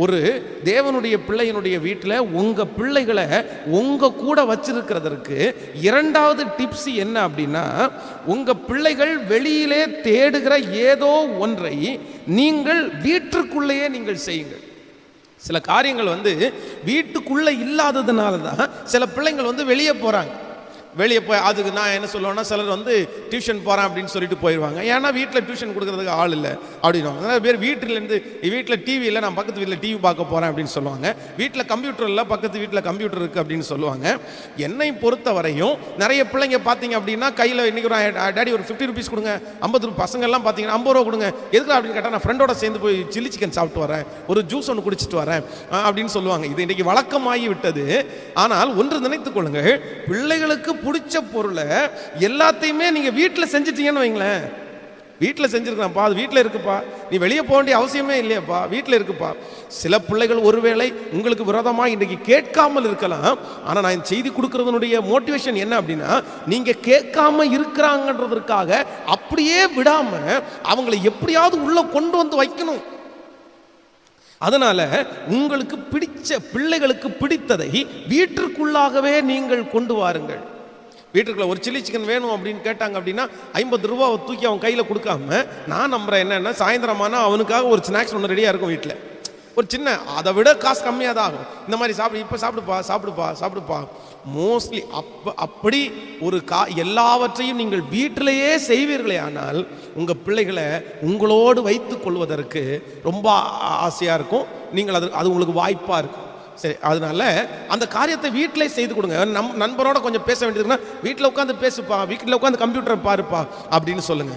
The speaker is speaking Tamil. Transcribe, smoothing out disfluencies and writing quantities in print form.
ஒரு தேவனுடைய பிள்ளையினுடைய வீட்டில் உங்கள் பிள்ளைகளை உங்கள் கூட வச்சிருக்கிறதற்கு இரண்டாவது டிப்ஸ் என்ன அப்படின்னா, உங்கள் பிள்ளைகள் வெளியிலே தேடுகிற ஏதோ ஒன்றை நீங்கள் வீட்டுக்குள்ளேயே நீங்கள் செய்யுங்கள். சில காரியங்கள் வீட்டுக்குள்ளே இல்லாததுனால தான் சில பிள்ளைங்கள் வெளியே போகிறாங்க. வெளியே போய் அதுக்கு நான் என்ன சொல்லுவேன்னா, சிலர் டியூஷன் போகிறேன் அப்படின்னு சொல்லிட்டு போயிடுவாங்க. ஏன்னா வீட்டில் டியூஷன் கொடுக்குறதுக்கு ஆள் இல்லை அப்படின்வாங்க. நிறைய பேர் வீட்டில் டிவி இல்லை, நான் பக்கத்து வீட்டில் டிவி பார்க்க போகிறேன் அப்படின்னு சொல்லுவாங்க. வீட்டில் கம்ப்யூட்டர் இல்லை, பக்கத்து வீட்டில் கம்ப்யூட்டர் இருக்குது அப்படின்னு சொல்லுவாங்க. என்னை பொறுத்த வரையும் நிறைய பிள்ளைங்க பார்த்தீங்க அப்படின்னா கையில் இன்றைக்கி ஒரு டேடி ஒரு 50 ருபீஸ் கொடுங்க, 50 ரூபா, பசங்கள்லாம் பார்த்தீங்கன்னா 50 ரூபா கொடுங்க, எதுக்கு அப்படின்னு கேட்டால் நான் ஃப்ரெண்டோட சேர்ந்து போய் சில்லி சிக்கன் சாப்பிட்டு வரேன், ஒரு ஜூஸ் ஒன்று குடிச்சிட்டு வரேன் அப்படின்னு சொல்லுவாங்க. இது இன்றைக்கி வழக்கமாகி விட்டது. ஆனால் ஒன்று நினைத்துக் கொள்ளுங்கள், பிள்ளைகளுக்கு பிடிச்ச பொருளை எல்லாத்தையுமே நீங்க வீட்டில் செஞ்சிட்டீங்கன்னு வைங்களேன். வீட்டில் செஞ்சிருக்கலாம்ப்பா, அது வீட்டில் இருக்குப்பா, நீ வெளியே போக வேண்டிய அவசியமே இல்லையாப்பா, வீட்டில் இருக்குப்பா. சில பிள்ளைகள் ஒருவேளை உங்களுக்கு விரோதமாக இன்றைக்கி கேட்காமல் இருக்கலாம். ஆனால் நான் செய்தி கொடுக்கறதுனுடைய மோட்டிவேஷன் என்ன அப்படின்னா, நீங்க கேட்காம இருக்கிறாங்கன்றதற்காக அப்படியே விடாம அவங்களை எப்படியாவது உள்ள கொண்டு வந்து வைக்கணும். அதனால உங்களுக்கு பிடிச்ச பிள்ளைகளுக்கு பிடித்ததை வீட்டிற்குள்ளாகவே நீங்கள் கொண்டு வாருங்கள். வீட்டுக்குள்ள ஒரு சில்லி சிக்கன் வேணும் அப்படின்னு கேட்டாங்க அப்படின்னா 50 ரூபாவை தூக்கி அவன் கையில் கொடுக்காம, நான் நம்புறேன் என்னன்னா சாயந்தரமானா அவனுக்காக ஒரு ஸ்நாக்ஸ் ஒன்று ரெடியாக இருக்கும் வீட்டில். ஒரு சின்ன, அதை விட காசு கம்மியாக தான் ஆகும். இந்த மாதிரி இப்போ சாப்பிடுப்பா. மோஸ்ட்லி அப்படி ஒரு எல்லாவற்றையும் நீங்கள் வீட்டிலேயே செய்வீர்களே ஆனால் உங்கள் பிள்ளைகளை உங்களோடு வைத்துக் கொள்வதற்கு ரொம்ப ஆசையாக இருக்கும். நீங்கள் அது உங்களுக்கு வாய்ப்பாக இருக்கும். சரி, அதனால அந்த காரியத்தை வீட்டிலே செய்து கொடுங்க. நண்பரோட கொஞ்சம் பேச வேண்டியதுன்னா வீட்டில் உட்காந்து பேசுப்பா, வீட்டில் உட்காந்து கம்ப்யூட்டரை பாருப்பா அப்படின்னு சொல்லுங்க.